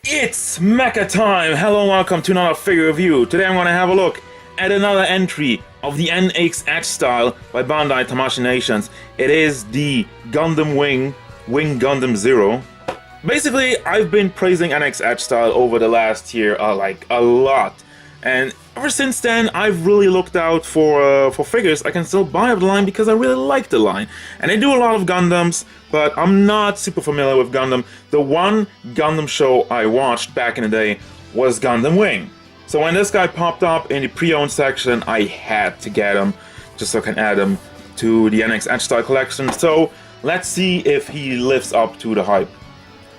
It's mecha time! Hello and welcome to another figure review. Today I'm going to have a look at another entry of the NXEDGE style by Bandai Tamashii Nations. It is the Gundam Wing Gundam Zero. Basically, I've been praising NXEDGE style over the last year like a lot. And ever since then, I've really looked out for figures I can still buy of the line because I really like the line. And they do a lot of Gundams, but I'm not super familiar with Gundam. The one Gundam show I watched back in the day was Gundam Wing. So when this guy popped up in the pre-owned section, I had to get him, just so I can add him to the NXEDGE style collection. So let's see if he lives up to the hype.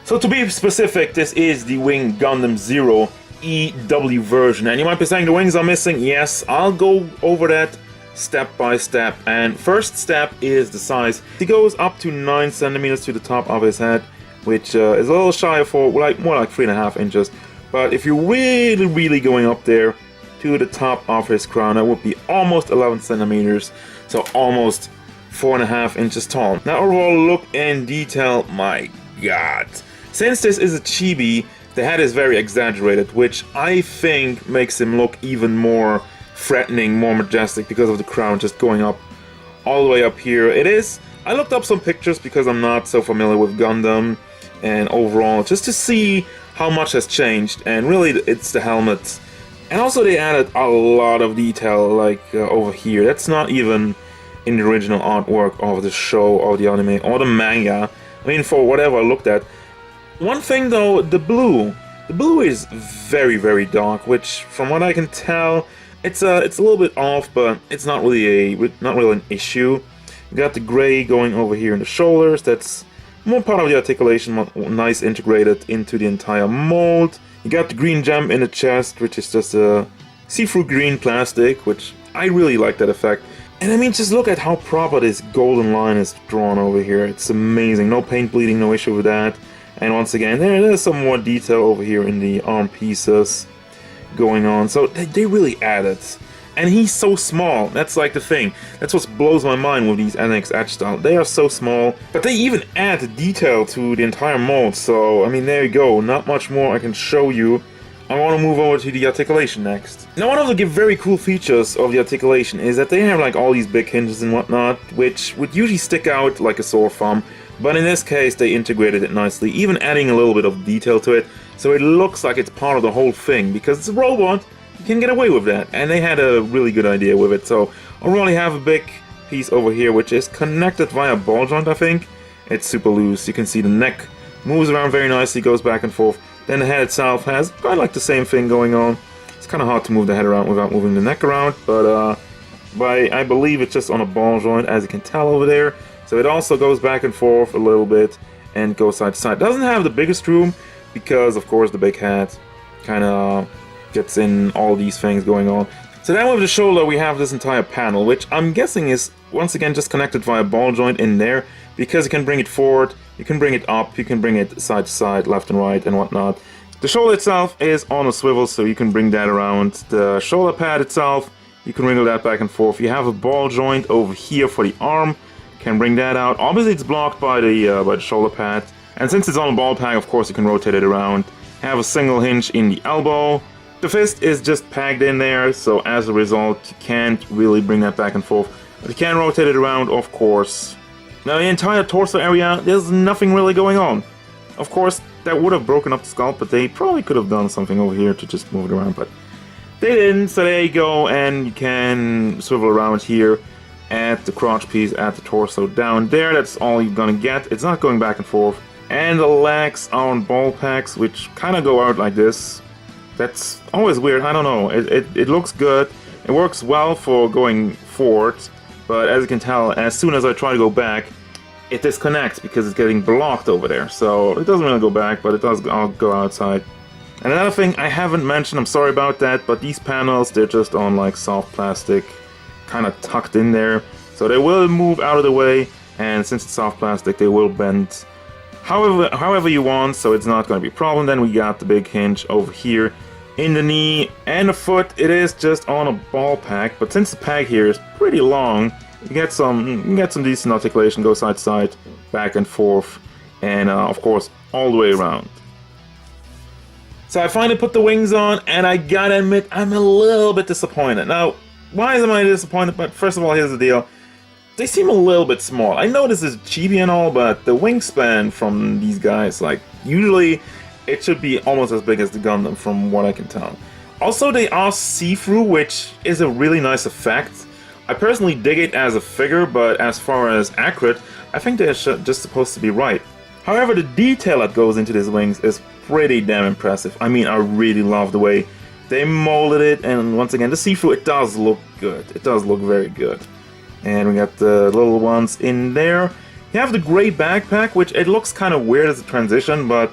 So to be specific, this is the Wing Gundam Zero EW version, and you might be saying the wings are missing. Yes, I'll go over that step by step. And first step is the size. He goes up to 9 centimeters to the top of his head, which is a little shy of more like 3.5 inches. But if you're really going up there to the top of his crown, that would be almost 11 centimeters, so almost 4.5 inches tall. Now overall look in detail, my god. Since this is a chibi, the head is very exaggerated, which I think makes him look even more threatening, more majestic because of the crown just going up all the way up here. It is. I looked up some pictures because I'm not so familiar with Gundam and overall, just to see how much has changed, and really it's the helmet. And also they added a lot of detail like over here. That's not even in the original artwork of the show or the anime or the manga. I mean, for whatever I looked at. One thing though, the blue is very dark, which from what I can tell, it's a little bit off, but it's not really an issue. You got the gray going over here in the shoulders. That's more part of the articulation, nice integrated into the entire mold. You got the green gem in the chest, which is just a see-through green plastic, which I really like that effect. And I mean, just look at how proper this golden line is drawn over here. It's amazing. No paint bleeding, no issue with that. And once again, there's some more detail over here in the arm pieces going on. So they really added. And he's so small. That's like the thing. That's what blows my mind with these NXEDGE style. They are so small, but they even add detail to the entire mold. So, I mean, there you go. Not much more I can show you. I want to move over to the articulation next. Now, one of the very cool features of the articulation is that they have like all these big hinges and whatnot, which would usually stick out like a sore thumb. But in this case, they integrated it nicely, even adding a little bit of detail to it, so it looks like it's part of the whole thing. Because it's a robot, you can get away with that, and they had a really good idea with it. So overall, you have a big piece over here, which is connected via ball joint, I think. It's super loose. You can see the neck moves around very nicely, goes back and forth. Then the head itself has kind of like the same thing going on. It's kind of hard to move the head around without moving the neck around, but I believe it's just on a ball joint, as you can tell over there. So it also goes back and forth a little bit and goes side to side. Doesn't have the biggest room because, of course, the big head kind of gets in all these things going on. So then with the shoulder, we have this entire panel, which I'm guessing is, once again, just connected via ball joint in there, because you can bring it forward, you can bring it up, you can bring it side to side, left and right, and whatnot. The shoulder itself is on a swivel, so you can bring that around. The shoulder pad itself, you can wriggle that back and forth. You have a ball joint over here for the arm. Can bring that out. Obviously it's blocked by the shoulder pad, and since it's on a ball peg, of course you can rotate it around. Have a single hinge in the elbow. The fist is just pegged in there, so as a result you can't really bring that back and forth, but you can rotate it around, of course. Now the entire torso area, there's nothing really going on. Of course that would have broken up the sculpt, but they probably could have done something over here to just move it around, but they didn't. So there you go, and you can swivel around here at the crotch piece, at the torso down there. That's all you're gonna get. It's not going back and forth. And the legs are on ball packs, which kind of go out like this. That's always weird. I don't know. It looks good. It works well for going forward, but as you can tell, as soon as I try to go back, it disconnects because it's getting blocked over there. So it doesn't really go back, but it does go outside. And another thing I haven't mentioned, I'm sorry about that, but these panels, they're just on like soft plastic, kind of tucked in there, so they will move out of the way, and since it's soft plastic, they will bend however you want, so it's not going to be a problem. Then we got the big hinge over here in the knee and the foot. It is just on a ball pack, but since the peg here is pretty long, you get some decent articulation, go side to side, back and forth, and of course all the way around. So I finally put the wings on, and I gotta admit, I'm a little bit disappointed. Now, why am I disappointed? But first of all, here's the deal. They seem a little bit small. I know this is chibi and all, but the wingspan from these guys, like, usually it should be almost as big as the Gundam from what I can tell. Also, they are see-through, which is a really nice effect. I personally dig it as a figure, but as far as accurate, I think they're just supposed to be right. However, the detail that goes into these wings is pretty damn impressive. I mean, I really love the way they molded it, and once again, the see-through, it does look good. It does look very good. And we got the little ones in there. You have the gray backpack, which it looks kind of weird as a transition, but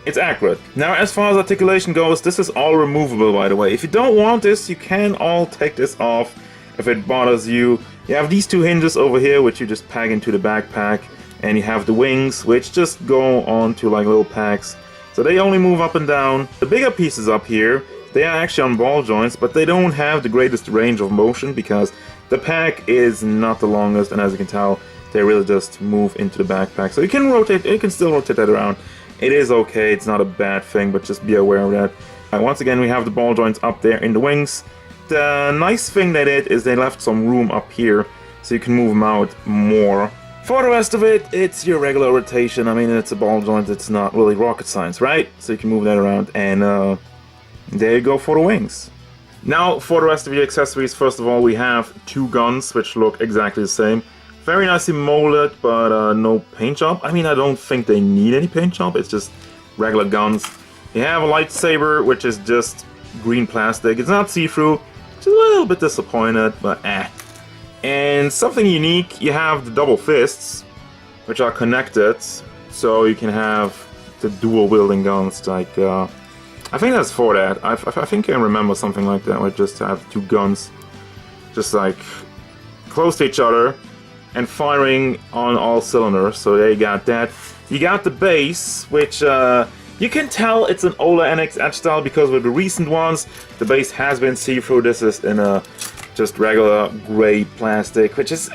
it's accurate. Now, as far as articulation goes, this is all removable, by the way. If you don't want this, you can all take this off if it bothers you. You have these two hinges over here, which you just pack into the backpack. And you have the wings, which just go onto like little packs. So they only move up and down. The bigger pieces up here, they are actually on ball joints, but they don't have the greatest range of motion because the pack is not the longest, and as you can tell, they really just move into the backpack. So you can rotate, you can still rotate that around. It is okay, it's not a bad thing, but just be aware of that. And once again, we have the ball joints up there in the wings. The nice thing they did is they left some room up here, so you can move them out more. For the rest of it, it's your regular rotation. I mean, it's a ball joint, it's not really rocket science, right? So you can move that around, and there you go for the wings. Now, for the rest of the accessories, first of all, we have two guns, which look exactly the same. Very nicely molded, but no paint job. I mean, I don't think they need any paint job, it's just regular guns. You have a lightsaber, which is just green plastic. It's not see-through, just a little bit disappointed, but eh. And something unique, you have the double fists, which are connected, so you can have the dual wielding guns, like, I think that's for that. I think I remember something like that, where you just have two guns, just like, close to each other, and firing on all cylinders, so there you got that. You got the base, which, you can tell it's an older NXEDGE style, because with the recent ones, the base has been see-through. This is in a just regular gray plastic, which is,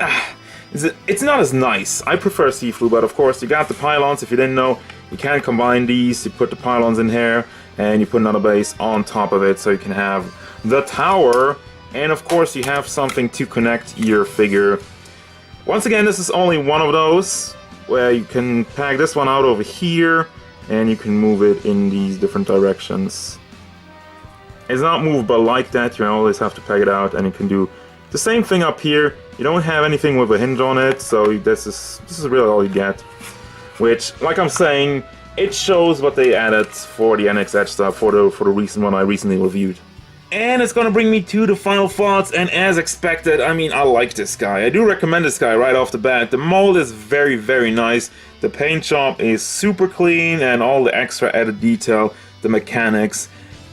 it's not as nice. I prefer see-through, but of course you got the pylons. If you didn't know, you can combine these. You put the pylons in here, and you put another base on top of it, so you can have the tower, and of course you have something to connect your figure. Once again, this is only one of those, where you can pack this one out over here, and you can move it in these different directions. It's not movable like that, you always have to peg it out, and you can do the same thing up here. You don't have anything with a hinge on it, so this is really all you get. Which, like I'm saying, it shows what they added for the NXEDGE stuff, for the recent one I recently reviewed. And it's gonna bring me to the final thoughts, and as expected, I mean, I like this guy. I do recommend this guy right off the bat. The mold is very, very nice. The paint job is super clean, and all the extra added detail, the mechanics,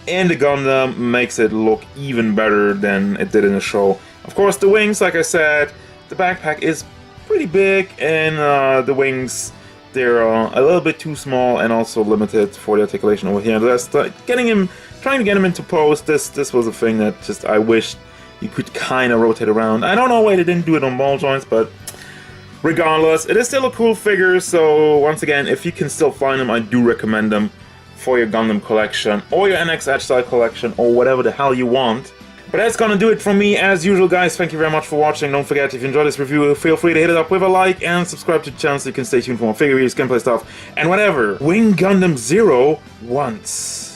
and the Gundam makes it look even better than it did in the show. Of course, the wings, like I said, the backpack is pretty big, and the wings, they're a little bit too small and also limited for the articulation over here. Just trying to get him into pose, this was a thing that just I wish you could kind of rotate around. I don't know why they didn't do it on ball joints, but regardless, it is still a cool figure. So once again, if you can still find them, I do recommend them for your Gundam collection, or your NXEDGE style collection, or whatever the hell you want. But that's gonna do it from me. As usual, guys, thank you very much for watching. Don't forget, if you enjoyed this review, feel free to hit it up with a like and subscribe to the channel so you can stay tuned for more figure reviews, gameplay stuff, and whatever Wing Gundam Zero wants.